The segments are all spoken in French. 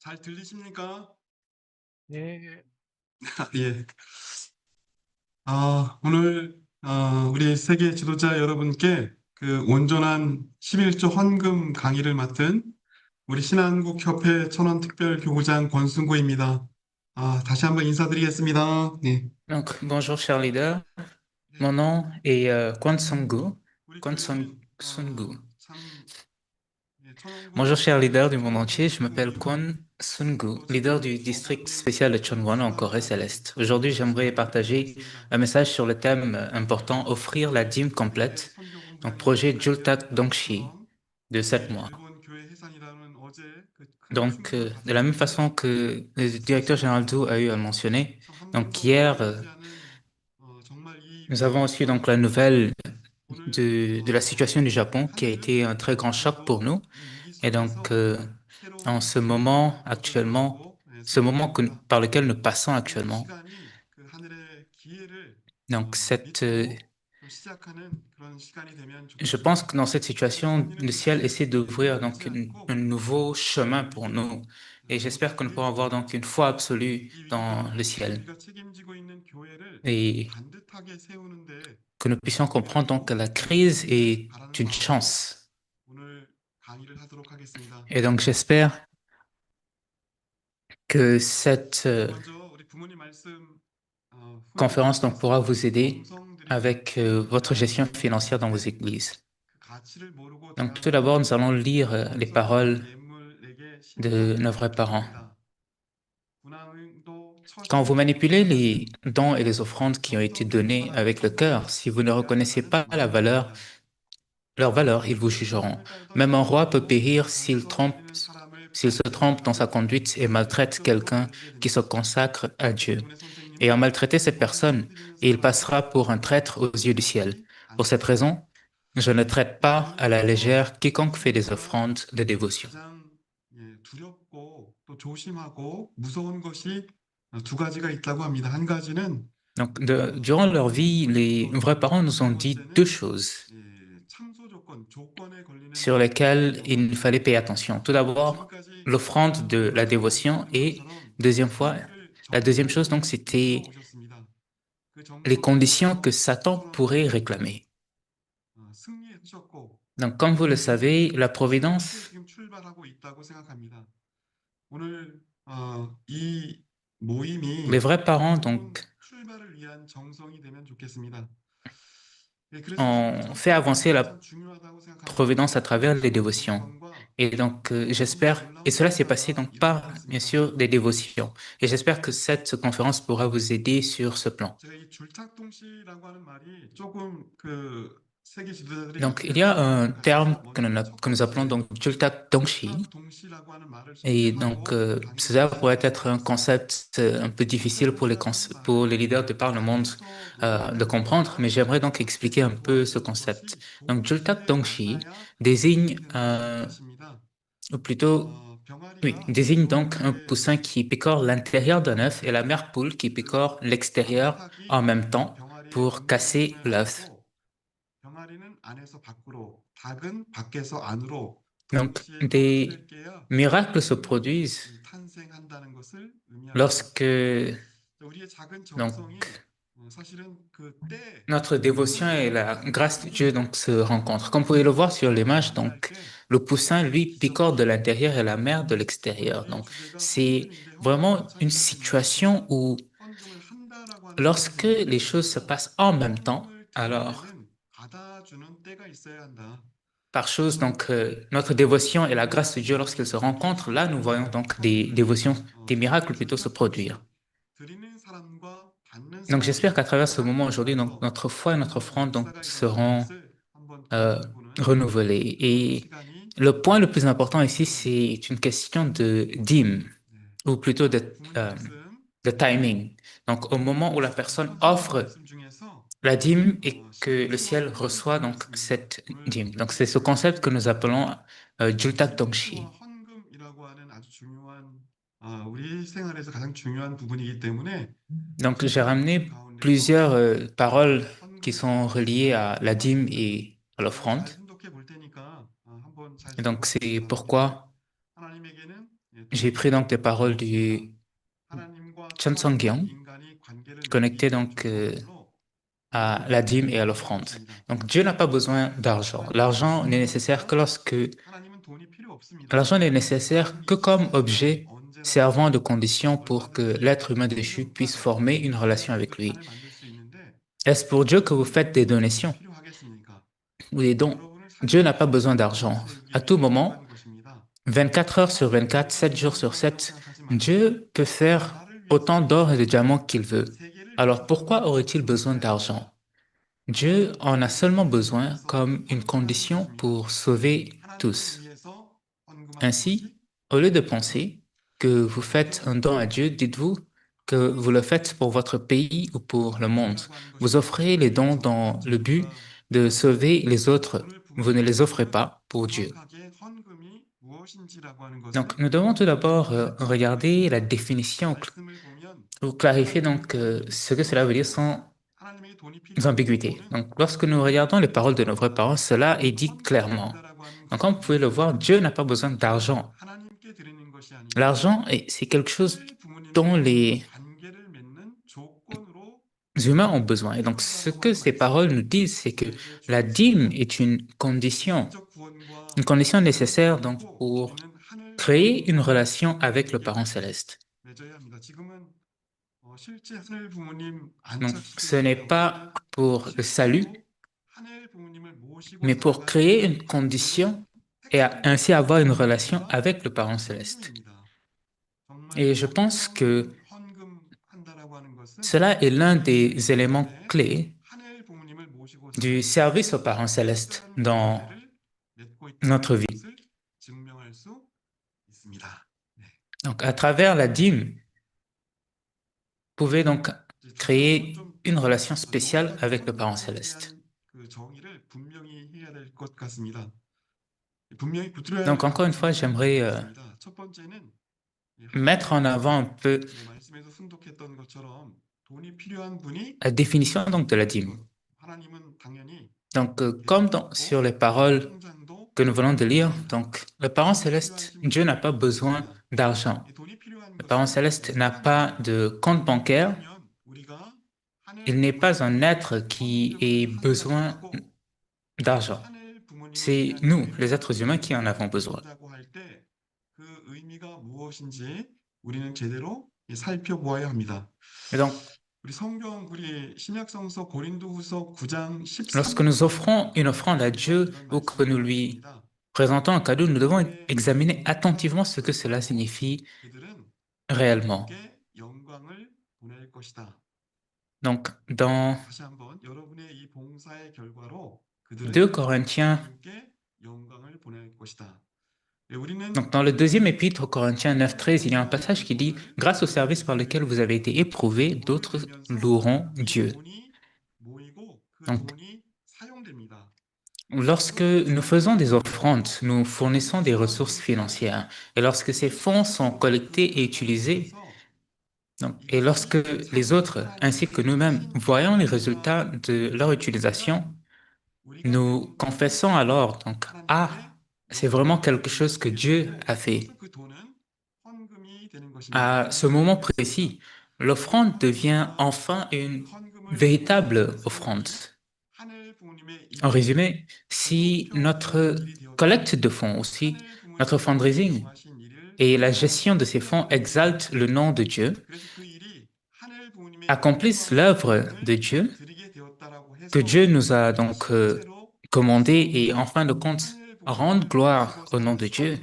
잘 들리십니까? 예, 예. 오늘 우리 세계 지도자 여러분께 그 온전한 11조 헌금 강의를 맡은 우리 신한국협회 천원특별교구장 권순구입니다. 다시 한번 인사드리겠습니다. 네. donc bonjour cher leader, 네. mon nom est Kwon Sung-gu. 우리 Kwon 교회는 Sun-gu. 참 천원군 Bonjour cher leader du monde entier, je m'appelle 천원군이 Kwon Sun-gu, 또 leader 지금 du district 어부하는 spécial de Chongwon en Corée 수학자들이 céleste. Aujourd'hui, j'aimerais partager 하겠습니다. un message sur le thème important, offrir la dîme 세계 complète, 선교 donc 공장이 projet 개최할 Jultak Dongshi 것처럼 de 우리 7 mois. 일본 교회 해산이라는 어제 그 큰 Donc, 충격을 de la même façon 받았는데 que le directeur général 사실은 Zhou a eu à le mentionner, 참 한 donc 번도 hier, 예기하지 않은 정말 이 nous avons aussi donc 위기가 la nouvelle 오늘 de la situation du Japon qui a été 하늘은 un très grand choc pour 오늘도 nous. 이 위기 Et donc, 속에서 en 새로운 ce 기회를 moment actuellement, 거듭나고 ce moment 승리합니다. par lequel nous passons 오늘 이 actuellement, 시간이 그 하늘의 기회를 donc 믿고 또 시작하는 그런 시간이 되면 je pense 좋겠습니다. que dans cette 그래서 situation, le 성경에 ciel 보면 essaie d'ouvrir donc 잊지 un 않고 nouveau chemin pour 믿고 nous. Et j'espère 모든 que nous pourrons avoir 계획과 donc une foi absolue 이 dans 위기가 le ciel 우리가 책임지고 있는 교회를 et 반듯하게 세우는데 que nous puissions comprendre donc que 동력으로 la crise 삼기를 est 바라는 une 마음으로 chance. 오늘 강의를 하도록 하겠습니다. Et donc, j'espère que cette 먼저 우리 부모님 말씀 conférence donc pourra 후원하시는 vous aider 정성들이 avec votre gestion 많이 financière dans vos 있는데 églises. 그 가치를 모르고 Donc tout d'abord, 대하면 nous allons lire les 정성과 paroles 예물에게 de nos 신뢰하기를 vrais parents. 기릅니다. 군왕도 Quand vous 처신 manipulez 정성하는 les dons et les offrandes qui ont été donnés 정성스러운 avec le cœur, 자들을 si vous ne reconnaissez 배려하신다는 pas la valeur, 마음입니다. leur valeur, ils vous 그 jugeront. 사랑을 따르던 Même un roi peut 여호와도 périr 정성 들이는 사람을 s'il se trompe dans sa 반대하고 conduite et maltraite 극적으로 quelqu'un 가르치게 qui se 됩니다. consacre à Dieu. 여러분의 Ayant 선생님은 maltraité cette personne, 정성 들이는 il 사람을 passera pour un traître aux yeux du ciel. 반대하지 Pour cette 않습니다. raison, je ne traite pas à la 주님께서 légère quiconque fait des 하시면서 offrandes de dévotion. 가장 두렵고 또 조심하고 무서운 것이 두 가지가 있다고 합니다. 한 가지는 Donc, durant leur vie, les vrais parents nous ont 두 dit deux 번째는 choses 창조 조건, 조건에 걸리는 sur lesquelles 거라고 il fallait 합니다. payer attention. Tout d'abord, 지금까지 l'offrande de la dévotion 말씀하신 et 것처럼 deuxième fois, 승리를 la deuxième chose, 정성으로 donc, c'était 이끌어 오셨습니다. 그 les 정성을 conditions que 통해서 Satan pourrait 천원국을 réclamer. 승리하셨고 Donc, comme vous le savez, la 새롭게 providence, 지금 출발하고 있다고 생각합니다. 오늘 이 모임이 les vrais parents, 새로운 donc, 출발을 위한 정성이 되면 좋겠습니다. 그래서 저는 그 ont fait avancer 정성이 la 참 중요하다고 생각합니다. providence à travers les dévotions. 정성과 Et donc, 너무나 j'espère, et 놀라운 cela s'est passé 역사가 donc 일어나고 par, bien 있습니다. sûr, des dévotions. Et j'espère que cette conférence pourra vous aider sur ce plan. 제가 이 줄탁동시라고 하는 말이 조금 그 세계 지도자들이 Donc, il 익숙하게 y a 쓰는 un 것 terme 같아서 que 먼저 첫 nous appelons 번째 donc Jultak Dongshi. 줄탁동시라고 하는 말을 Et donc, 소개하고 강의를 좀 cela pourrait être 시작하도록 un 하겠습니다. concept un peu difficile 줄탁동시라고 하는 pour les 말은 leaders de par le monde 잘부터 de 노력하는 comprendre, mais 것과 j'aimerais donc expliquer un 박해서 peu ce 도와주는 concept. 것이 Donc, Jultak 동시에 Dongshi 만나야 désigne, 성공된다고 생각하십니다. ou plutôt, oui, 병아리가 désigne donc un 여왕에게 poussin qui picore l'intérieur d'un œuf et la mère poule qui 그 picore l'extérieur en 암탉이 même temps 병아리의 pour casser 운명을 l'œuf. 알고 병아리는 안에서 밖으로, 닭은 밖에서 안으로 Donc, 동시에 des 떠돌이를 깨야 miracles se produisent 생명이 탄생한다는 것을 의미합니다. lorsque 우리의 작은 정성이 donc, 사실은 그때 notre dévotion et la grâce de Dieu donc se rencontrent. Comme vous pouvez le voir sur l'image, 만날 donc 때 le poussin lui picore de 기적이 l'intérieur et la 일어납니다. mère de 오늘 l'extérieur. 이 Donc 주제가 c'est 헌금인데 헌금이 vraiment une 우창이라십니다. situation 저는 où 헌금을 한다라고 하는 말을 lorsque 굉장히 les choses se 좋아하고 passent en même temps, 헌금을 드릴 alors 때는 받아주는 때가 있어야 한다. par chose donc notre dévotion et la grâce de Dieu lorsqu'elles se 이렇게 rencontrent, là nous voyons donc des 헌금을 dévotions, des miracles plutôt se produire. 줄탁동시 드리는 사람과 받는 Donc j'espère 사람이 qu'à travers ce moment aujourd'hui, donc 하나됨으로써 notre foi et notre 새로운 offrande donc 역사가 일어나는 seront 것을 한번 euh, 경험해보는 renouvelées. 그런 Et 시간이 le point le plus important 되었으면 ici, 합니다. c'est une question de dîme, 네. ou plutôt 우리 부모님 말씀 de timing. Donc, au moment où la personne 선생님 offre 말씀 중에서 la dîme et que le 11조 ciel 헌금 reçoit donc 강의였습니다. cette 오늘 dîme. Donc, c'est ce 우리 concept que nous 교회에서는 appelons Jultak 11조와 Dongshi. 헌금이라고 하는 아주 중요한 우리 생활에서 가장 중요한 부분이기 때문에 Donc, j'ai 줄탁동시 ramené 가운데서 plusieurs paroles qui 헌금을 sont reliées 드리겠습니다. à la dîme 말씀을 et à l'offrande. 잘 순독해 볼 테니까 한번 잘 Et donc, 들어보시기 c'est 바랍니다. pourquoi 하나님에게는 j'ai pris donc des paroles du 하나님과 Chan 사람과 Song-kyung 인간이 관계를 맺기 connectées 위한 donc 조건으로 à 모든 la dîme et à 것을 l'offrande. 주셨습니다. Donc Dieu n'a pas besoin d'argent. L'argent n'est nécessaire que lorsque 하나님은 돈이 필요 없습니다. l'argent n'est nécessaire 하나님은 que comme 24시간 objet 언제라도 servant de condition pour que 얼마든지 l'être humain dessus puisse former une relation avec lui. 판을 만들 수 있는데 Est-ce pour Dieu que vous 여러분이 faites des 돈이 donations 필요하겠습니까? ou des dons? 여러분을 Dieu n'a 살게 pas 하신 besoin 하나님을 d'argent. À 살기 tout 위해 moment, 필요한 것입니다. 24 heures sur 나를 24, 위해서 7 jours sur 무언가라고 7, 생각하지 마시고 Dieu peut faire 나를 autant 위해서 d'or et de diamants qu'il veut. 세계를 위해서 Alors pourquoi 무언가를 aurait-il 하시고 besoin 계셔야 d'argent? 합니다. Dieu 그거는 en a seulement 세계를 besoin 위해서 comme une 헌금하는 condition 것입니다. pour sauver 하나님을 tous. 위해서 헌금하는 Ainsi, 것이 au lieu de 그것은 penser que vous faites un don à Dieu, dites-vous que vous le faites pour votre pays ou pour le monde. 헌금이라고 하는 Vous 것입니다. offrez les dons dans le but 정말 de sauver les autres. 오늘 Vous ne les offrez 부모님께서는 pas pour Dieu. 정확하게 헌금이 무엇인지라고 하는 Donc, 것을 nous devons tout d'abord 가르치고 regarder la 있습니다. définition 말씀을 보면 ou clarifier 하나님은 donc 돈이 ce que cela veut dire sans 하나님에게 돈이 필요하고 ambiguïté. 돈은 Donc, lorsque nous regardons les paroles de nos vrais parents, cela est dit clairement. 헌금한다라고 하는 Donc, comme vous 것은 pouvez le voir, Dieu n'a pas besoin 그것은 d'argent. 하나님께 드리는 것이 아니고 L'argent, c'est quelque chose 하늘 dont 부모님과 les 관계를 맺는 조건으로 humains ont besoin. Et donc, ce 필요하다라고 que 하는 ces paroles 말씀을 nous disent, c'est que 우리에게 la 주고 dîme 있습니다. est 인적 구원과 une condition 하나님을 nécessaire donc 믿고 pour 우리는 하늘 créer une 부모님과 relation avec le parent 관계를 céleste. 맺어야 합니다. 지금은 실제 하늘 부모님 Donc, 안착 ce n'est 시대입니다. pas 우리는 pour le salut, 실제로 하늘 부모님을 모시고 mais pour 살아가는 créer 그런 une 관계를 condition et 택하는 ainsi avoir une relation 이유가 avec le parent céleste. 헌금입니다. 정말 Et je pense que 정성으로 헌금한다라고 하는 것은 cela est l'un des 우리는 그 éléments 안에 clés 하늘 부모님을 모시고 du 사는 service au parent céleste 특별한 dans 관계를 맺고 notre 있다는 vie. 것을 증명할 수 있습니다. 네. Donc, à travers la dîme, vous pouvez donc 이제 두 번째는 créer 좀 une relation spéciale 노후적 avec le parent 헌금에 céleste. 대한 그 정의를 분명히 해야 될 것 같습니다. 분명히 붙들어야 Donc, encore une 할 fois, 부분이 j'aimerais 있습니다. 첫 번째는 이 mettre en avant un peu 말씀에서 순독했던 것처럼 돈이 필요한 분이 la définition donc de la dîme. 하나님은 당연히 Donc, comme sur 계획도 les 있고 paroles 통장도 que nous venons de lire, 있습니다. donc le parent 돈이 céleste, 필요하신 Dieu n'a 분은 pas besoin 없습니다. d'argent. 이 돈이 필요한 Le parent 것은 céleste n'a pas 하나님입니다. de compte bancaire. 그러면 우리가 Il 하늘 n'est pas un 부모님께 être qui ait 헌금을 besoin 한다고 d'argent. 하늘 부모님에 C'est 대한 nous, les êtres humains, 계획을 qui en avons besoin. 한다고 할 때 그 의미가 무엇인지 우리는 제대로 살펴보아야 합니다. Et donc, 우리 신약성서 고린도후서 9장 lorsque nous offrons 13절에 une offrande à Dieu ou que nous lui présentons un cadeau, nous devons examiner attentivement ce que cela signifie 그들은 réellement. 여러분께 영광을 보낼 것이다. Donc, dans 다시 한번 여러분의 이 봉사의 결과로 그들은 2 Corinthiens, 하나님께 영광을 보낼 것이다. 우리는 donc dans le deuxième épître aux Corinthiens 9:13, il y a un passage qui dit, grâce au service par lequel vous avez été éprouvés, d'autres loueront Dieu. 돈이 모이고 그 Donc, 돈이 사용됩니다. lorsque nous faisons des offrandes, nous fournissons des ressources financières. Et lorsque ces fonds sont collectés et utilisés, donc, et lorsque les autres, ainsi que nous-mêmes, voyons les résultats de leur utilisation, nous confessons alors, donc, ah, c'est vraiment quelque chose que Dieu a fait. À ce moment précis, l'offrande devient enfin une véritable offrande. En résumé, si notre collecte de fonds aussi, notre fundraising et la gestion de ces fonds exaltent le nom de Dieu, accomplissent l'œuvre de Dieu, que Dieu nous a donc commandé et en fin de compte rendre gloire au nom de Dieu,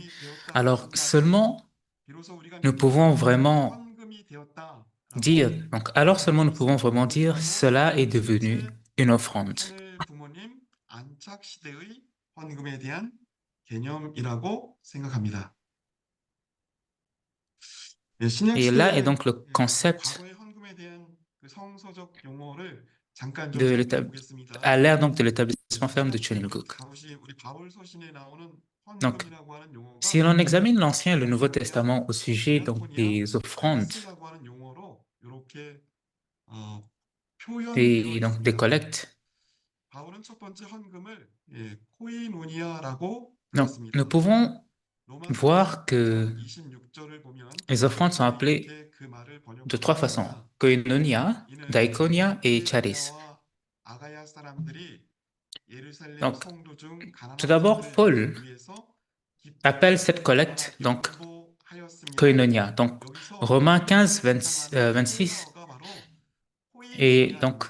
alors seulement nous pouvons vraiment dire, donc alors seulement nous pouvons vraiment dire, cela est devenu une offrande. 하늘 부모님 안착 시대의 헌금에 대한 개념이라고 생각합니다. 신약 Et là est 시대의 donc le concept 과거의 헌금에 대한 그 성서적 용어를 잠깐 좀 de 살펴보겠습니다. à l'ère donc de l'établissement ferme de Chonilguk. 우리 바울 서신에 나오는 Donc, 헌금이라고 하는 용어가 si l'on examine l'Ancien et le Nouveau Testament au sujet donc des offrandes 크리스라고 하는 용어로 이렇게 표현되어 et donc des 있습니다. collectes, 바울은 첫 번째 헌금을 코이노니아라고 donc 불렀습니다. nous pouvons 로마서 voir que 26절을 Les offrandes sont appelées 이렇게 그 말을 de 번역하고 trois façons, 있습니다. koinonia, 이는 daikonia et charis. 유대인과와 아가야 사람들이 예루살렘 Donc, 성도 중 tout 가난한 d'abord, 자들을 Paul 위해서 appelle 기쁘게 cette collecte donc 기부하였습니다. koinonia. Donc, 여기서 Romains 15, koinonia에 해당하는 26, 헬라어가 바로 et donc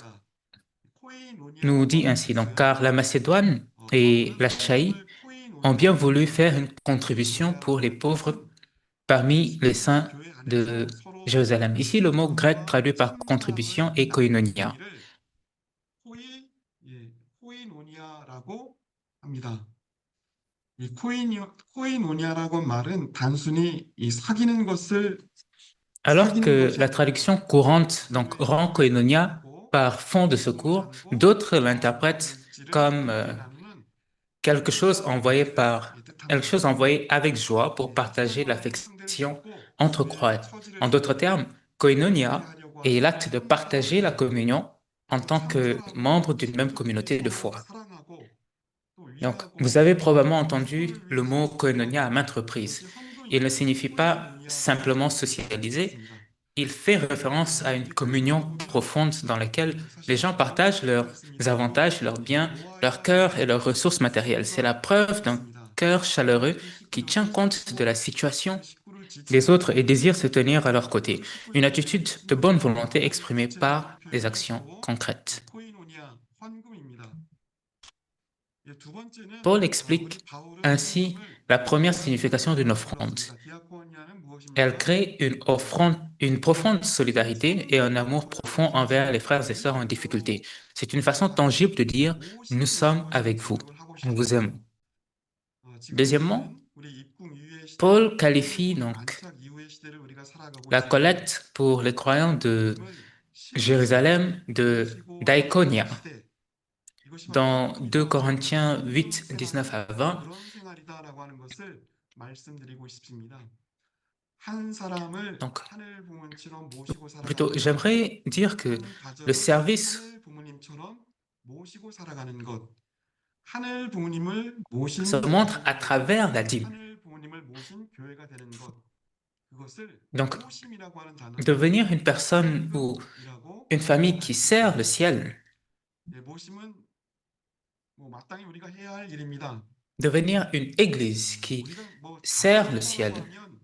코이노니아입니다. nous 코이노니아라고 dit 하는 ainsi, donc, 뜻은 car la Macédoine et 여러분은 l'Achaïe 성령을 ont bien 코이노니아로 voulu faire une contribution pour les 교제하라고 하는 pauvres 것은 parmi les 그리스도 saints 교회 de 안에서 서로 Jérusalem. Ici, le mot grec 화평과 traduit par contribution 참사랑을 est 나누는 koinonia. 행위를 코이노니아라고 합니다. 이 코이노니아라고 말은 단순히 이 Alors 사귀는 que 것이 la 아닙니다. traduction courante, donc, 교회 rend 안에서 koinonia 교제하고 par fond de 기쁨을 secours, 나누고 d'autres l'interprètent 물질을 comme 함께 나누는 quelque chose 공동체 envoyé 교제를 par, quelque 뜻합니다. chose envoyé avec joie pour partager 신앙과의 상대를 l'affection 두고 entre 우리의 croyants. 처지를 En d'autres 살피고 termes, koinonia 함께하려고 est 하는 l'acte de 한 partager la 사람입니다. communion en 그리고 tant que 참사랑으로 membre d'une même 깊이 communauté de 서로 foi. 사랑하고 또 Donc, vous 위하고 avez probablement entendu 그리스도를 le 위해서 mot 쓰는 것 koinonia à maintes reprises. 그것이 Il ne 헌금이고 signifie pas 코이노니아라고 simplement 말할 수 socialiser, 있습니다. il fait référence à une 우리 교회들을 communion 보면 profonde dans laquelle les 사실 gens 좋은 partagent leurs 말씀이라도 avantages, leurs biens, leurs 놓아야 cœurs et 될 leurs ressources matérielles. C'est la 수가 preuve d'un 있습니다. cœur chaleureux 그 qui 식구를 tient compte de la 헌신하고 situation 그 식구를 des autres et 지지하고 désire se tenir à leur 그 côté. Une 식구들을 위한 attitude de bonne 기도를 volonté 하는 exprimée 구체적인 par des 표현이 actions 바로 concrètes. 코이노니아 헌금입니다. 두 번째는 Paul explique 우리 바울은 ainsi 헌금을 la première signification d'une 디아코니아라고 offrande. 불렀습니다. 디아코니아는 Elle 무엇입니까? crée une offrande, une profonde solidarité et un 성도의 amour 모양으로 profond envers les frères et 계시는 sœurs en 분으로 difficulté. C'est une façon 우리가 tangible de dire nous sommes 모심이라고 하는 avec vous, 번역을 하고 nous vous 싶습니다. aimons. 지금 Deuxièmement, 시대는 우리 입국 이후의 Paul 시대고 qualifie 천국의 donc 안착 이후의 시대를 우리가 살아가고 la 있습니다. collecte pour les croyants de 하나님을 신실하게 Jérusalem de 모시고 사는 Daïkonia. 시대. 이것이 바로 Dans 2 헌금이다. Corinthiens 헌금 8, 19 생활은 à 바로 20, 그런 생활이다라고 하는 것을 말씀드리고 싶습니다. 한 사람을 donc 하늘 부모님처럼 모시고 plutôt 살아가는 것, j'aimerais dire que 한 le 가정을 service 하늘 부모님처럼 모시고 살아가는 것, 하늘 부모님을 se 모신 montre à 가정이 되고 travers la dîme. 하늘 부모님을 모신 교회가 되는 것, 그것을 Donc, 모심이라고 하는 단어는 devenir une personne ou 헌금이라고 une famille 말할 qui 수 sert le 있습니다. ciel, 모심은 마땅히 우리가 해야 할 일입니다. devenir une église qui 우리가 sert le ciel. 자녀라고 하면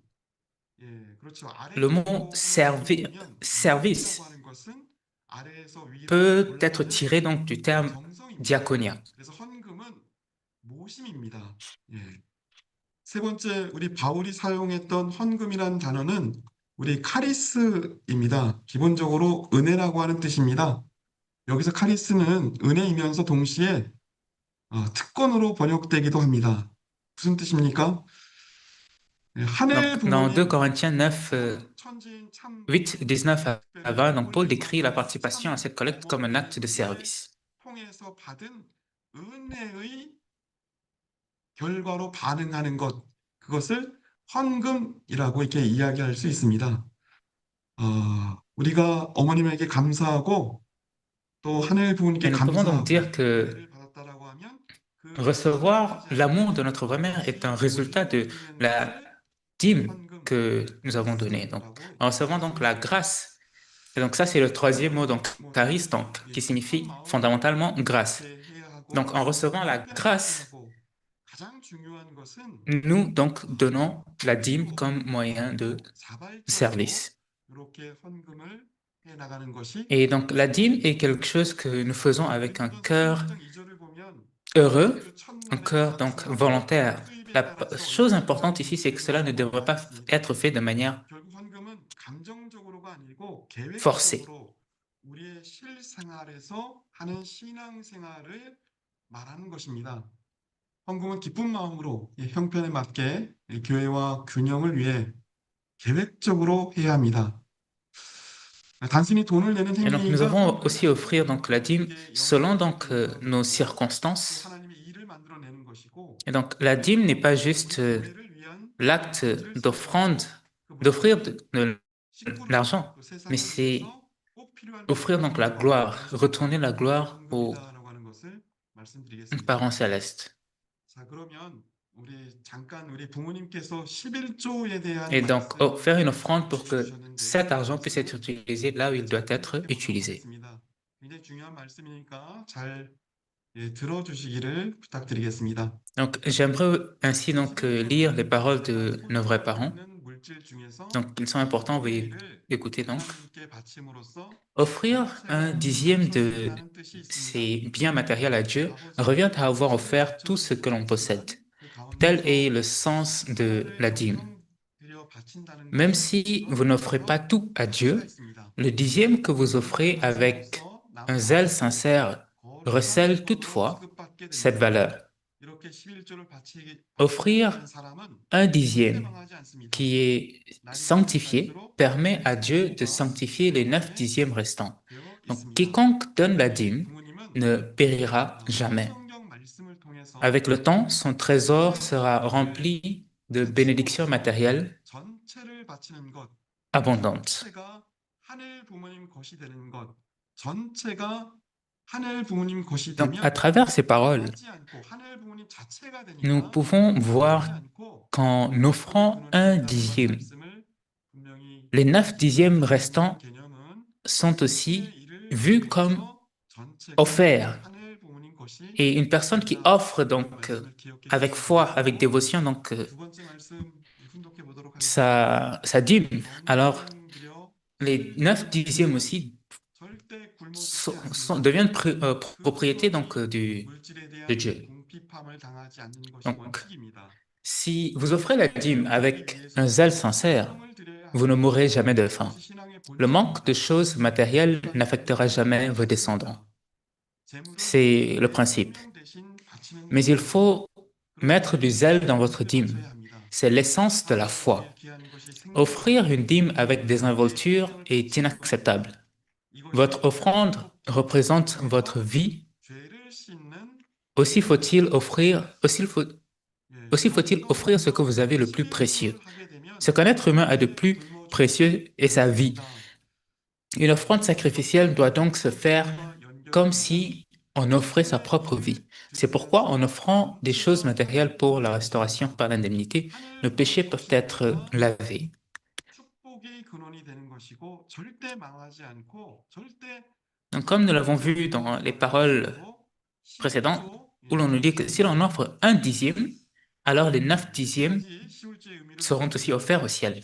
그렇죠. Le 아래에 mot 있고 위에 있으면 모심이라고 service 하는 것은 아래에서 위로 peut être 올라가는 tiré donc du terme 정성입니다. diaconia. 그래서 헌금은 모심입니다. 세 번째, 우리 바울이 사용했던 헌금이란 단어는 우리 카리스입니다. 기본적으로 은혜라고 하는 뜻입니다. 여기서 카리스는 은혜이면서 동시에 특권으로 번역되기도 합니다. 무슨 뜻입니까? 하늘 Donc, dans 2 부모님, Corinthiens 9, 천지인 참 8, 부모님, 19 à 특별히 20, donc Paul 홀린 décrit la 마음의 participation à 참 cette collecte comme un acte de 부모님을 service. 통해서 받은 은혜의 결과로 반응하는 것, 그것을 헌금이라고 이렇게 이야기할 수 있습니다. 우리가 어머님에게 감사하고 또 하늘 부모님께 Et nous pouvons donc dire 감사하고 que 은혜를 받았다라고 하면 그 recevoir 감사하지 l'amour de 않으면 notre grand-mère est 그것이 un résultat 모심으로 de 드리는 la 것을 dîme 헌금, que nous avons donnée. Donc, 카리스라고 en recevant donc la 말씀드립니다. grâce. Et donc, ça, c'est le troisième mot, donc charis, 당연히 donc, qui 기쁜 signifie 마음으로 fondamentalement grâce. 그렇게 해야 Donc, 하고 en recevant la 특별하게 grâce, 하고 가장 중요한 것은 nous donc donnons la dîme 뜻으로 comme moyen de 또 자발적으로 service. 이렇게 헌금을 해 나가는 것이 Et donc, la dîme est 헌금입니다. quelque chose que nous faisons avec un 고린도전서 cœur 16장 2절을 보면 heureux, 그 un 첫날의 cœur donc 가축하고 volontaire. 수입에 La 따라서 chose 얼마를 importante ici, c'est que cela ne 드리라고 devrait pas 말했습니다. être fait de manière 결국 헌금은 감정적으로가 아니고 forcée. 계획적으로 우리의 실생활에서 하는 신앙생활을 말하는 것입니다. 헌금은 기쁜 마음으로 형편에 맞게 교회와 균형을 위해 계획적으로 해야 합니다. 단순히 돈을 내는 Et donc, nous 행위가 avons 헌금이 aussi 아니고 offrir donc la dîme 하나님께 selon 영광을 donc 돌리는 nos 것이고 또 circonstances. 하나님의 일을 만들어내는 것이고 Et donc, la dîme n'est 그래서 pas 우리 juste 교회를 위한 l'acte 물질을 d'offrande, 선물하고 그 d'offrir 물질은 식구를 l'argent, 또 mais 세상을 c'est 위해서 꼭 필요한 offrir 것들을 donc la 선물하고 gloire, 하는 것이 retourner la gloire aux 헌금이다라고 하는 것을 말씀드리겠습니다. parents célestes. 자, 그러면 우리 잠깐 우리 부모님께서 11조에 대한 Et donc, faire une offrande 말씀을 pour que 주셨는데 cet 그 argent puisse être 말씀을 utilisé là où il doit être 묵상해 보도록 utilisé. 하겠습니다. 굉장히 중요한 말씀이니까 잘 들어주시기를 부탁드리겠습니다. Donc, j'aimerais ainsi donc lire les 11조는 paroles 우리가 de nos vrais 소유하고 parents. 있는 물질 중에서 Donc, ils sont importants, veuillez 10분의 1을 écouter donc. 하나님께 바침으로써 Offrir un 전체가 dixième de 감춰진다는 뜻이 있습니다. ses biens matériels à Dieu 아버지의 revient à avoir 뜻을 offert tout ce 감춰주기도 que l'on possède. 하지만 그 Tel est 가운데서 le sens de 하나님을 la dîme. 영광드려 바친다는 Même 것은 si vous n'offrez pas 전체에서 tout à 가치가 Dieu, 있습니다. le dixième que vous 그것을 offrez avec 바침으로써 un 남은 zèle 가치도 sincère 거룩한 recèle 영광으로 toutefois 지급받게 cette 됩니다. valeur. 이렇게 11조를 바치게 Offrir 되는 사람은 un 절대 dixième 망하지 않습니다. qui est 날이 지나면 sanctifié 갈수록 permet à 그리스도의 Dieu de 피가 sanctifier les 9 그에게 dixièmes restants. 되어 Donc, 있습니다. quiconque donne la 우리 dîme 부모님은 ne périra jamais. 성경 말씀을 통해서 Avec le temps, son trésor sera 11조를 rempli de bénédictions matérielles 전체를 바치는 것, 그 abondantes. 전체가 하늘 부모님 것이 되는 것, 전체가 하늘 부모님 것이 Donc, à 되면 travers ces paroles, 망하지 않고 하늘 부모님 자체가 nous 되니까 pouvons 망하지 voir 않고 qu'en 축복의 offrant 근원이 un 된다는 것 dixième, 말씀을 분명히 les 9 dixièmes 이 restants 개념은 sont 10분의 aussi 1을 vus comme 바침으로써 전체가 offerts. 하늘 부모님 것이 Et une personne qui 된다. offre donc 말씀을 기억해 avec 주시기 foi, avec 바라고 dévotion, donc 두 번째 말씀 훈독해 보도록 하겠습니다. sa dîme, alors 영광드려 les 9 dixièmes aussi 절대 굶어 죽지 않습니다. deviennent 그 propriété donc 근원이 물질에 de 대한 Dieu. 궁핍함을 당하지 않는 것이 Donc, 원칙입니다. si vous offrez la dîme 살기 avec un 위해서 zèle sincère, 성을 드려야 vous ne 합니다. mourrez jamais de faim. 그것이 신앙의 Le manque de 본질입니다. choses matérielles n'affectera jamais vos descendants. C'est le principe. Mais il faut mettre du zèle dans votre dîme. C'est l'essence de la foi. Offrir une dîme avec désinvolture est inacceptable. Votre offrande représente votre vie. Aussi faut-il offrir, aussi faut-il offrir ce que vous avez le plus précieux. Ce qu'un être humain a de plus précieux est sa vie. Une offrande sacrificielle doit donc se faire comme si on offrait sa propre vie. C'est pourquoi en offrant des choses matérielles pour la restauration par l'indemnité, nos péchés peuvent être lavés. Donc, comme nous l'avons vu dans les paroles précédentes, où l'on nous dit que si l'on offre un dixième, alors les 9 dixièmes seront aussi offerts au ciel.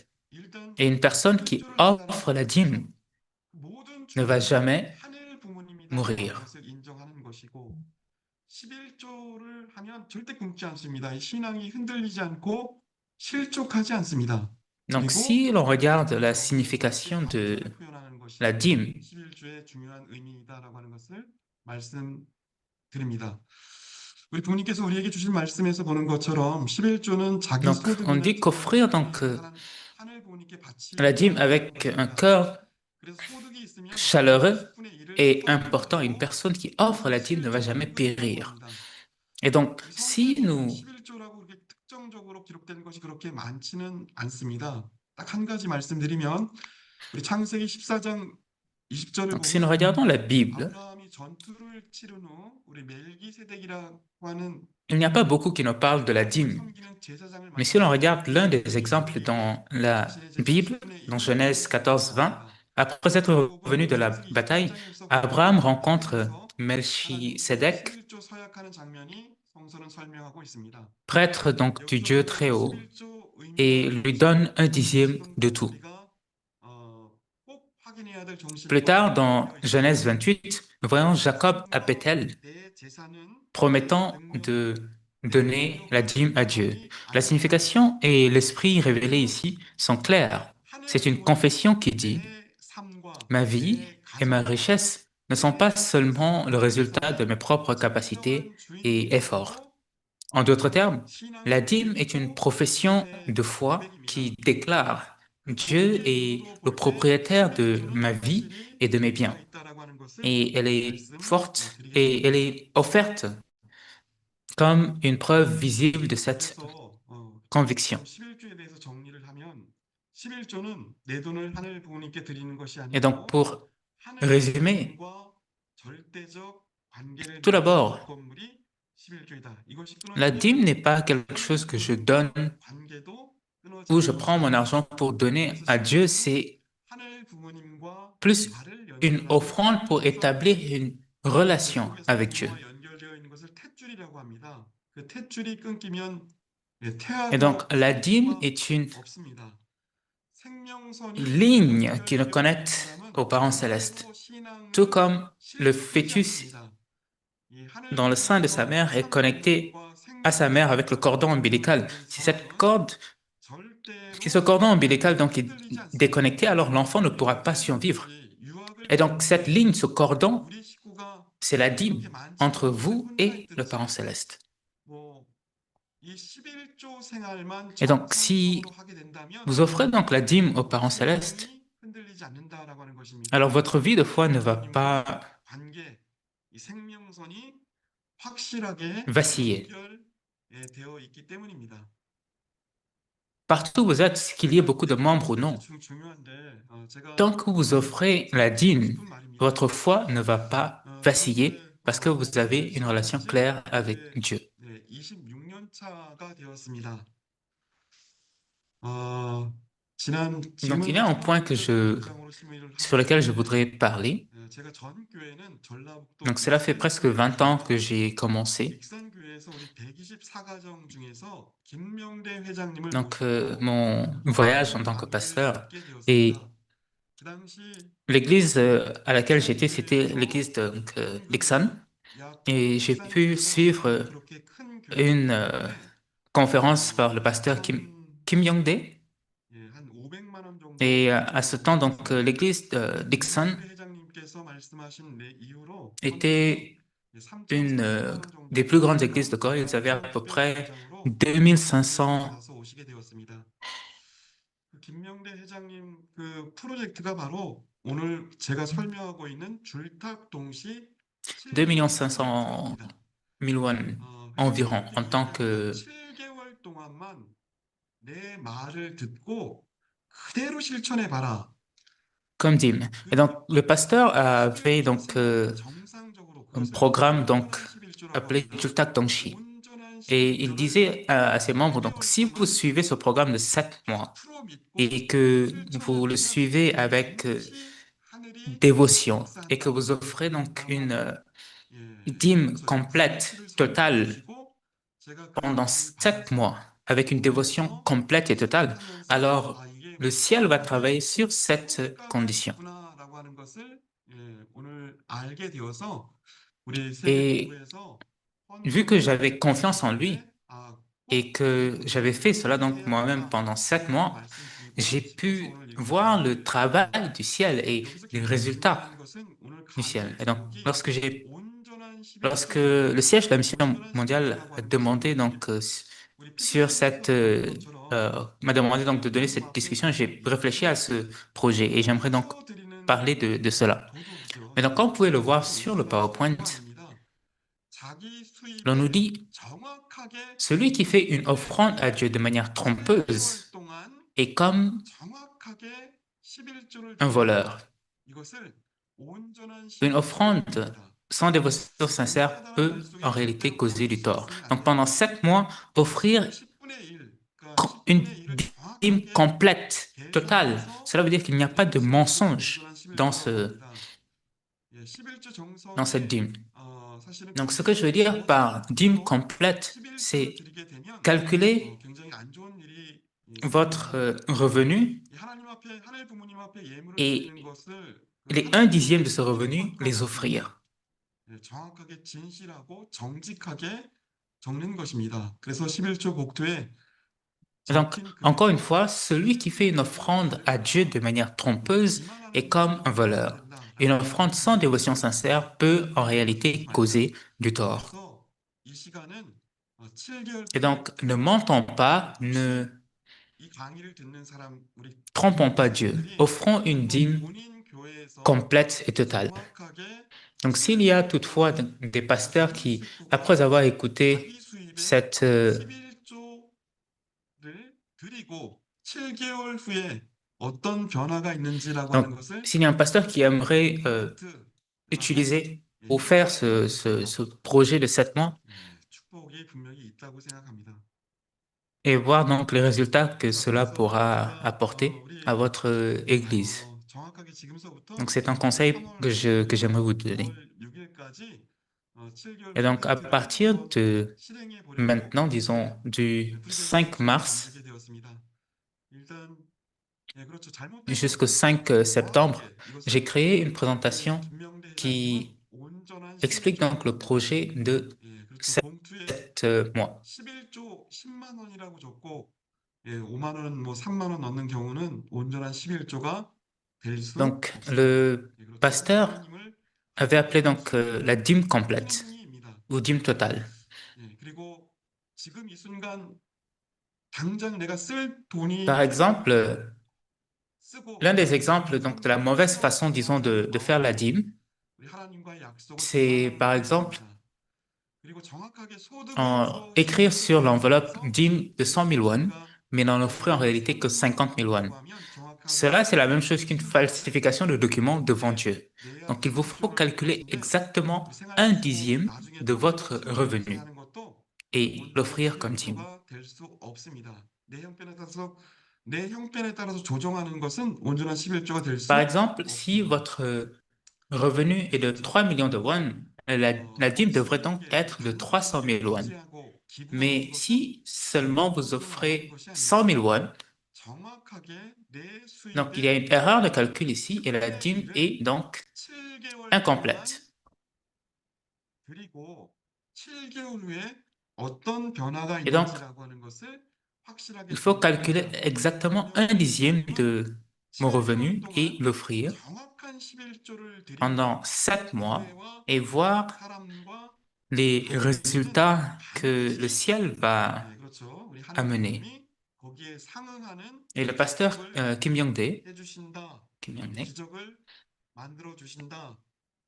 Et une personne qui offre la dîme ne va jamais mourir. 11조를 하면 절대 굶지 않습니다. 신앙이 흔들리지 않고 실족하지 않습니다. Donc, si l'on regarde la signification de la dîme, 11조의 중요한 의미이다라고 하는 것을 말씀드립니다. 우리 부모님께서 우리에게 주신 말씀에서 보는 것처럼 11조는 자기 donc on dit qu'offrir donc la dîme avec un cœur chaleureux est important. Une personne qui offre la dîme ne va jamais périr. Et donc, si nous 11조라고 그렇게 특정적으로 기록된 것이 그렇게 많지는 않습니다. 딱 한 가지 말씀드리면 우리 창세기 14장 20절을 Donc, si nous regardons la Bible, 아브라함이 전투를 치른 후 우리 멜기세덱이라고 하는 il n'y a pas beaucoup qui nous parlent de la dîme. 섬기는 제사장을 Mais si l'on regarde 만났을 l'un 때 des exemples dans la 자신의 재산 Bible, 10분의 dans 1을 Genèse 14, 20, 드렸습니다. après être revenu de la 창세기 bataille, 24장에서 Abraham rencontre 하나님께서 Melchisedec, 11조 서약하는 장면이 성서는 설명하고 있습니다. prêtre donc du Dieu très haut, 11조 et lui donne un dixième de tout. 우리가 꼭 확인해야 될 정신과 Plus tard, dans Genèse 28, nous voyons Jacob à Bethel 내 재산은 promettant de donner la dîme à Dieu. La signification et l'esprit révélé ici sont clairs. C'est une confession qui dit « Ma vie et ma richesse ne sont pas seulement le résultat de mes propres capacités et efforts. » En d'autres termes, la dîme est une profession de foi qui déclare Dieu est le propriétaire de ma vie et de mes biens. Et elle est forte et elle est offerte comme une preuve visible de cette conviction. Et donc, pour résumer, tout d'abord, 십일조이다. 이것이 La 끊어지면 dîme n'est pas quelque chose que je donne 하나님과의 관계도 ou 끊어지는 je prends mon 것이다. argent pour donner 그래서 à Dieu, 11조는 c'est 하늘 부모님과 plus 나를 une 연결하는 offrande pour établir 천사들이 une relation 계속해서 avec Dieu. 부모와 연결되어 있는 것을 탯줄이라고 합니다. 그 탯줄이 끊기면 Et donc, 태아도 la 살 dîme 수가 est une 없습니다. 생명선이 ligne qui nous 연결되어 있는 connecte 사람은 au Parent céleste, 절대로 tout 신앙을 comme le 실족하지 fœtus 않습니다. 이 하늘 dans le sein de sa 부모님과 mère est connecté 참부모님과 à sa mère 생명선이 avec le cordon ombilical. 연결된 Si cette 사람은 corde, si ce 절대로 cordon ombilical donc est 흔들리지 않습니다. déconnecté, alors l'enfant ne pourra pas 이렇게 survivre. 유학을 Et donc, 갔을 cette 때 ligne, ce cordon, 우리 식구가 c'est la 그렇게 dîme 많지 entre 않은데 vous 혼자 et le 있든지 Parent céleste. 뭐 이 11조 생활만 Et donc, si 정상적으로 하게 된다면 vous offrez donc la dîme au Parent céleste, 신앙이 흔들리지 않는다라고 하는 alors 것입니다. votre vie de foi ne va 부모님과의 pas 관계, 이 생명선이 확실하게 vaciller. 연결되어 있기 때문입니다. Partout où vous êtes, qu'il y ait beaucoup de membres ou non, 중요한데 제가 tant que vous offrez la dîme, 싶은 말입니다. votre foi ne va pas vaciller 그런데 parce que vous avez 목회를 une relation 시작한 지 claire avec 올해 Dieu. 26년 차가 되었습니다. 지난 Donc, il y 지금은 a un point 총무부장으로 심의를 하고 sur lequel je 있는데 voudrais parler. 제가 전 교회는 전라북도 Donc, cela fait presque 20 ans que j'ai commencé. 익산교회에서 우리 124가정 중에서 김명대 회장님을 Donc, 모시고 mon voyage en tant que 관계를 pasteur 맺게 되었습니다. et 그 당시 l'église à laquelle j'étais, c'était l'église de Dixon. 약 Et j'ai pu suivre 그렇게 큰 une 교회였기 때문에 conférence par le pasteur Kim Young-dae. 한 500만 원 정도 Et à ce temps, donc, l'église de Dixon 김명대 회장님께서 말씀하신 이후로 était une 3,300만 원 정도 des plus grandes églises de Corée. Ils avaient à peu près 2500 받아서 오시게 되었습니다. 김명대 회장님 그 프로젝트가 바로 오늘 제가 설명하고 있는 줄탁 동시 2 500 000 won environ en tant que 7개월 동안만 내 말을 듣고 그대로 실천해 봐라. comme dîme. Et donc, le pasteur avait donc un programme donc appelé Jultak Dongshi. Et il disait à ses membres, donc, si vous suivez ce programme de 7 mois et que vous le suivez avec dévotion et que vous offrez donc une dîme complète, totale, pendant 7 mois, avec une dévotion complète et totale, alors le ciel va travailler sur cette condition. Et vu que j'avais confiance en lui et que j'avais fait cela donc moi-même pendant 7 mois, j'ai pu voir le travail du ciel et les résultats du ciel. Et donc, lorsque le siège de la mission mondiale a demandé donc sur cette m'a demandé donc de donner cette discussion, j'ai réfléchi à ce projet et j'aimerais donc parler de cela. Mais donc, comme vous pouvez le voir sur le PowerPoint, l'on nous dit, celui qui fait une offrande à Dieu de manière trompeuse est comme un voleur. Une offrande sans dévotion sincère peut en réalité causer du tort. Donc pendant 7 mois, offrir une dîme complète, totale, cela veut dire qu'il n'y a pas de mensonge dans cette dîme. Donc ce que je veux dire par dîme complète, c'est calculer votre revenu et les 1/10 de ce revenu, les offrir. 정확하게 진실하고 정직하게 적는 것입니다. 그래서 11조 복도에 Donc, encore une fois, celui qui fait une offrande à Dieu de manière trompeuse est comme un voleur. Une offrande sans dévotion sincère peut en réalité causer du tort. Et donc, ne mentons pas, ne trompons pas Dieu. Offrons une dîme complète et totale. Donc, s'il y a toutefois des pasteurs qui, après avoir écouté cette donc, s'il y a un pasteur qui aimerait utiliser ou faire ce projet de 7 mois, 축복이 분명히 있다고 생각합니다. et voir donc les résultats que 자, cela 그래서 pourra 제가 apporter à 우리 votre église. 정확하게 Donc 지금서부터 c'est un conseil 3월 que 5일부터 j'aimerais vous donner. 5월 6일까지 7개월 Et donc à 프로젝트를 partir 한번 de 실행해 보려고 maintenant, 이렇게 disons du 프리젠테이션을 5 mars 만들게 되었습니다. 일단 그렇죠. 잘못된 jusqu'au 것은 5 septembre, 정확하게 j'ai 이것을 créé une 이렇게 présentation 김명대 회장님은 qui 온전한 explique donc 11조라고 le 합니다. projet de 그렇죠. 봉투에 7 mois. 11조 10만 원이라고 적고 5만 원, 뭐 3만 원 넣는 경우는 온전한 11조가 될 수 Donc 없습니다. le 그렇죠. pasteur 하나님을 avait appelé 기쁘시게 할 donc 수 la 있는 dîme 큰 complète 행위입니다. ou dîme totale. 그리고 지금 이 순간 당장 내가 쓸 돈이 Par exemple, 쓰고 l'un des 그다음에 exemples donc de la mauvaise 30% façon, disons, 정확하게 de faire la 넣어서 dîme, 우리 하나님과의 약속을 c'est 보장하는 par 것이 exemple 있습니다. 그리고 정확하게 소득에서 écrire 11조를 sur l'enveloppe 제외해서 dîme de 100 000 won, 우리가 mais n'en offrir en 어떤 réalité que 소득만 50 000 won. 넣는다고 하면 Cela, 정확하게 c'est la même chose qu'une 11조를 falsification de documents devant 그렇게 Dieu. 내야 Donc, il vous faut 11조를 낼 calculer 것인데 우리 exactement un 생활기록 dixième 나중에 de 좀 더 votre 친절하게 revenu 하는 것도 et 온전한 l'offrir comme dîme. 11조가 될 수 없습니다. 내 형편에 따라서 조정하는 것은 온전한 11조가 될 Par 수 exemple, si 없습니다. votre revenu est de 그렇죠? 3 millions de won, la dîme devrait donc 신에게 être de 300 간단하게 000 won. 구제하고 기부하는 Mais 것은 si seulement vous 11조로 나오는 offrez 것이 100 000 아니라 won, 정확하게 내 donc il y a 수입의 une erreur de calcul ici et la 10분의 dîme 1을 est donc 7개월 동안 incomplète. 드리고 7개월 후에 어떤 변화가 Et donc, 있는지라고 하는 것을 확실하게 il faut 보게 calculer 됩니다. exactement un 김영대 dixième 회장님은 de mon 7개월 revenu et 동안 l'offrir 정확한 11조를 드린 pendant 7 mois 교회와 et voir 사람과 les 가족에게는 résultats que le 반드시 ciel va 그렇죠. 우리 amener. 하나님이 거기에 상응하는 Et le pasteur 축복을 Kim Young-dae, 해주신다. Kim 그리고 Young-dae, 기적을 만들어 주신다.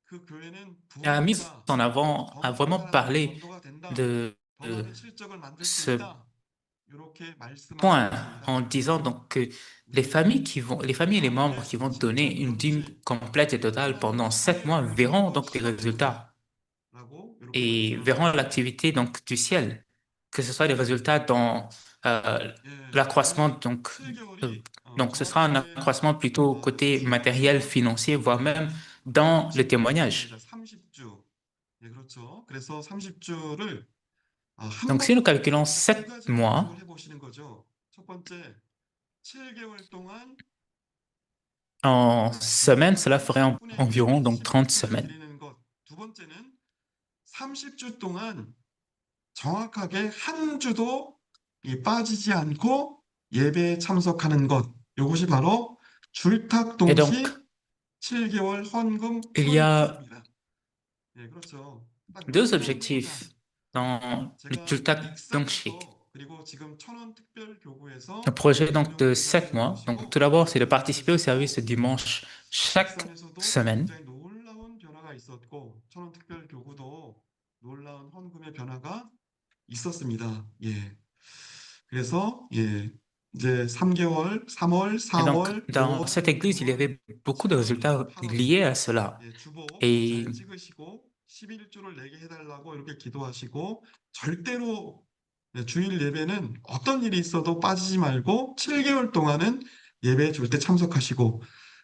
그 교회는 a mis 부흥한다. en avant, 더 a 많은 vraiment 사람들이 parlé 전도가 된다. de 더 많은 실적을 만들 수 ce 있다. 이렇게 말씀하신 point 것입니다. en disant donc que 우리 les familles et les membres 가운데 qui vont donner 진짜 une dîme 그런지 complète et totale pendant 하나님의 7 살에 mois 어느 verront 정도 donc des 힘을 résultats 줬다라고 이렇게 et verront 말씀하셨습니다. l'activité donc du ciel, que ce soit des résultats dans l'accroissement 오늘 euh, 7개월이 donc ce sera un 정확하게 accroissement plutôt côté matériel, 30주가 financier, voire même dans le 30주입니다. témoignage. 30주. 그렇죠. 그래서 30주를 Donc si nous 한번 calculons 두 7 가지로 약속을 mois 해보시는 거죠. 첫 번째, 7개월 동안 en semaines, cela 정확하게 ferait 10분의 1, environ donc 30 11주를 semaines. 드리는 것. 두 번째는 30주 동안 정확하게 한 주도 빠지지 않고 예배에 참석하는 것. 이것이 바로 Et donc, 줄탁동시 7개월 헌금 il y a 프로젝트입니다. 그렇죠. 딱 몇 deux 년 후냐. objectifs dans le 제가 Jultak Dongshi. 익산에서 그리고 지금 Le 천원특별교구에서 projet donc de 김영대 7 회장님을 mois. Donc 모시고 tout d'abord, c'est de 설교를 participer au service 드리고 de dimanche chaque 익산에서도 semaine. 굉장히 놀라운 변화가 있었고 천원특별교구도 놀라운 헌금의 변화가 있었습니다. 그래서 이제 3개월, 3월, Et donc, 4월, dans 5월, cette église, il y 6월, avait beaucoup de 7월, résultats 8월 liés à cela. 주보 Et 잘 찍으시고 11조를 내게 해달라고 이렇게 기도하시고 절대로 주일 예배는 어떤 일이 있어도 빠지지 말고 7개월 동안은 예배 줄 때 참석하시고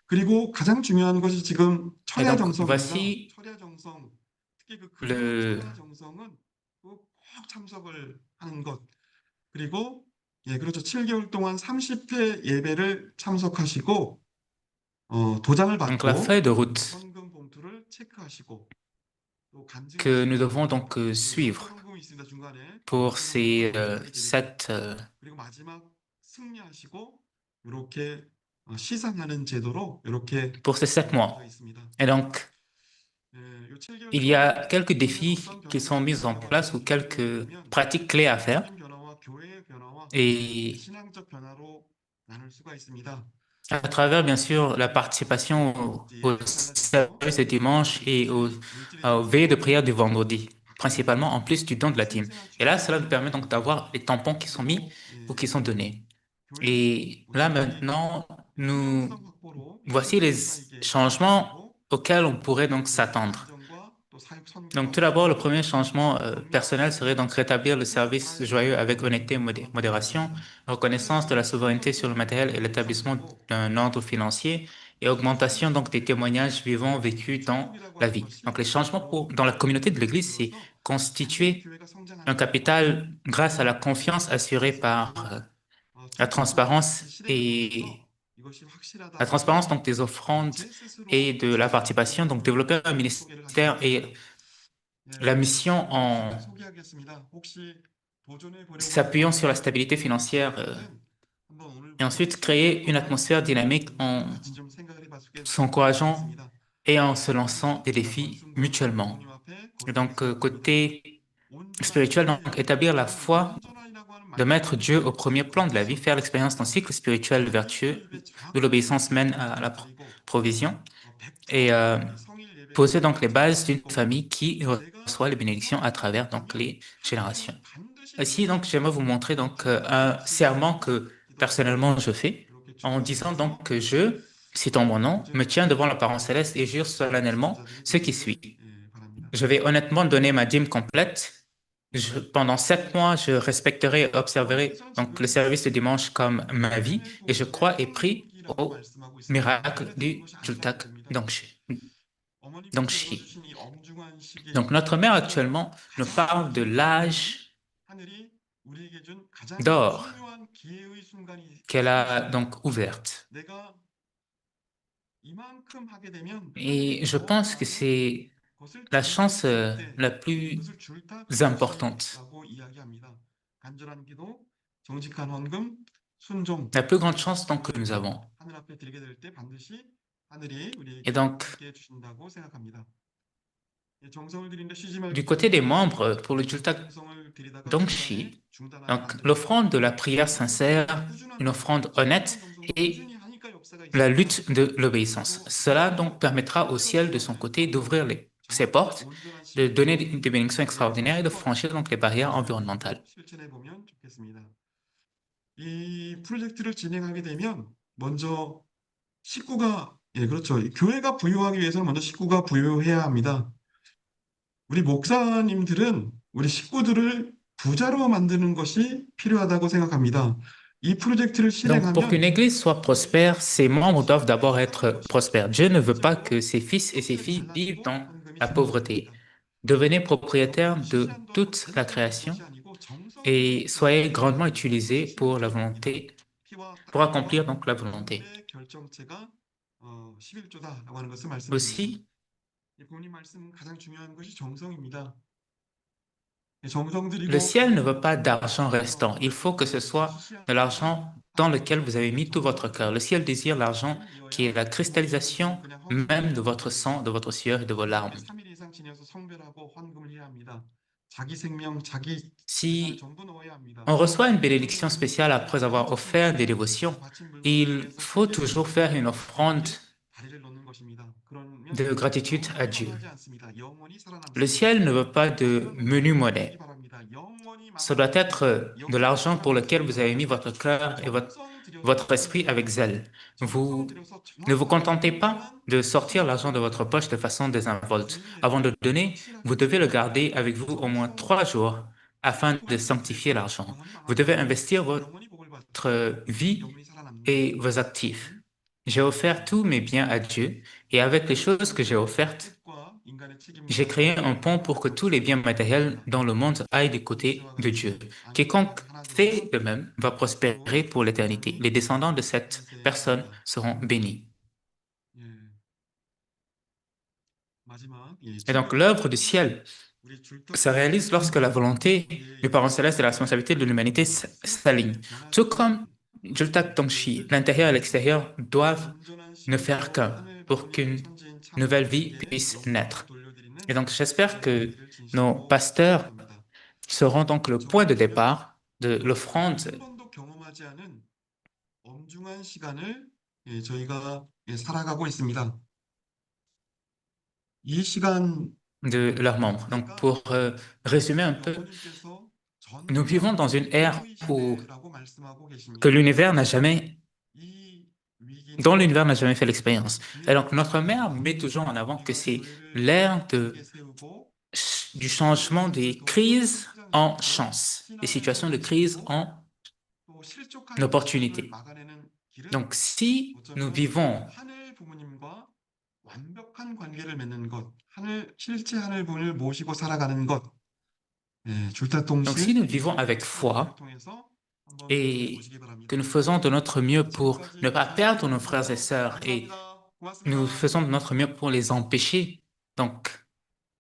그리고 가장 중요한 것이 지금 Et donc, 철야정성입니다. voici 철야정성 특히 그 금요 le, 철야정성은 꼭 참석을 하는 것 그리고 그렇죠. 7개월 동안 30회 예배를 참석하시고 도장을 donc la 받고 feuille de route 헌금 봉투를 체크하시고 또 que nous 간증하시기 devons 바랍니다. donc 별도 suivre 헌금이 있습니다. 중간에 pour 작은 헌금은 ces 어린아이들이 드리고 7 그리고 마지막 승리하시고 이렇게 시상하는 제도로 이렇게 pour ces 7 mois. 되어 있습니다. Et donc, 요 7개월 il y 동안 a quelques 교회는 défis 어떤 qui 변화가 sont mis en 있는지라고 place ou 말씀드리려고 quelques 한다면 pratiques clés à faire. 개인적인 변화와 교회의 변화와 Et 신앙적 변화로 나눌 수가 있습니다. à travers, bien sûr, la 말씀드린 participation 대로 au 예배가 달라지죠. service du dimanche et 물질의 aux veillées de prière du tampons vendredi, 바뀝니다. principalement en plus du don de la dîme. 생생한 Et là, cela nous 축복이 permet donc d'avoir les tampons qui sont mis 그리고 ou qui sont donnés. 교회는 Et là, 우리들이 maintenant, 투명성 확보로 voici les 현장에서 살게 changements 하시고 auxquels on pourrait donc 또 s'attendre. 안전과 또 Donc, tout d'abord, le premier changement personnel serait donc rétablir le service joyeux avec honnêteté et modération, reconnaissance de la souveraineté sur le matériel et l'établissement d'un ordre financier et augmentation donc des témoignages vivants vécus dans la vie. Donc, les changements dans la communauté de l'Église, c'est constituer un capital grâce à la confiance assurée par la transparence et la transparence donc des offrandes et de la participation, donc développer un ministère et la mission en s'appuyant sur la stabilité financière et ensuite créer une atmosphère dynamique en s'encourageant et en se lançant des défis mutuellement. Et donc, côté spirituel, donc établir la foi, de mettre Dieu au premier plan de la vie, faire l'expérience d'un cycle spirituel vertueux où l'obéissance mène à la provision et poser donc les bases d'une famille qui reçoit les bénédictions à travers donc les générations. Ici, donc, j'aimerais vous montrer donc un serment que personnellement je fais en disant donc que je, citant mon nom, me tiens devant la parole céleste et jure solennellement ce qui suit. Je vais honnêtement donner ma dîme complète. Pendant 7 mois, je respecterai et observerai donc le service de dimanche comme ma vie et je crois et prie au miracle du Jultak Dongshi. Dongshi. Donc, notre mère actuellement nous parle de l'âge d'or qu'elle a donc ouverte. Et je pense que c'est la chance la plus importante, la plus grande chance donc que nous avons. Et donc, du côté des membres, pour le Jultak Dongshi, donc l'offrande de la prière sincère, une offrande honnête et la lutte de l'obéissance. Cela donc permettra au ciel de son côté d'ouvrir ses portes, de donner des bénédictions extraordinaires et de franchir donc les barrières environnementales. 이 프로젝트를 진행하게 되면 먼저 식구가 그렇죠. 교회가 부유하기 위해서는 먼저 식구가 부유해야 합니다. 우리 목사님들은 우리 식구들을 부자로 만드는 것이 필요하다고 생각합니다. 이 프로젝트를 Donc, pour qu'une 실행하면 église soit prospère, ses membres doivent d'abord être prospères. Dieu ne veut pas que ses fils et ses filles vivent dans la pauvreté. Devenez propriétaire de toute la création et soyez grandement utilisés pour la volonté, pour accomplir donc la volonté. Aussi, le ciel ne veut pas d'argent restant. Il faut que ce soit de l'argent dans lequel vous avez mis tout votre cœur. Le ciel désire l'argent qui est la cristallisation même de votre sang, de votre sueur et de vos larmes. Si on reçoit une bénédiction spéciale après avoir offert des dévotions, il faut toujours faire une offrande de gratitude à Dieu. Le ciel ne veut pas de menu monnaie. Ça doit être de l'argent pour lequel vous avez mis votre cœur et votre esprit avec zèle. Vous ne vous contentez pas de sortir l'argent de votre poche de façon désinvolte. Avant de le donner, vous devez le garder avec vous au moins 3 jours afin de sanctifier l'argent. Vous devez investir votre vie et vos actifs. J'ai offert tous mes biens à Dieu et avec les choses que j'ai offertes, j'ai créé un pont pour que tous les biens matériels dans le monde aillent du côté de Dieu. Quiconque fait de même va prospérer pour l'éternité. Les descendants de cette personne seront bénis. Et donc l'œuvre du ciel se réalise lorsque la volonté du Parent Céleste et la responsabilité de l'humanité s'alignent. Tout comme Jultak Tongshi, l'intérieur et l'extérieur doivent ne faire qu'un pour qu'une nouvelle vie puisse naître. Et donc j'espère que nos pasteurs seront donc le point de départ de l'offrande de leurs membres. Donc pour résumer un peu, nous vivons dans une ère où que l'univers n'a jamais dont l'univers n'a jamais fait l'expérience. Et donc, notre mère met toujours en avant que c'est l'ère du changement des crises en chance, des situations de crise en opportunité. Donc, si nous vivons 하늘 부모님과 완벽한 관계를 맺는 것, 실제 하늘 부모님을 모시고 살아가는 것, 예, Donc, si 줄타동실 nous vivons avec 방법을 foi 통해서 한번 도전해 et 보시기 que 바랍니다. nous faisons de notre mieux pour ne 지금까지 pas 잘 perdre nos frères et 들어주셔서 sœurs et 감사합니다. nous 고맙습니다. faisons de notre mieux pour les empêcher, donc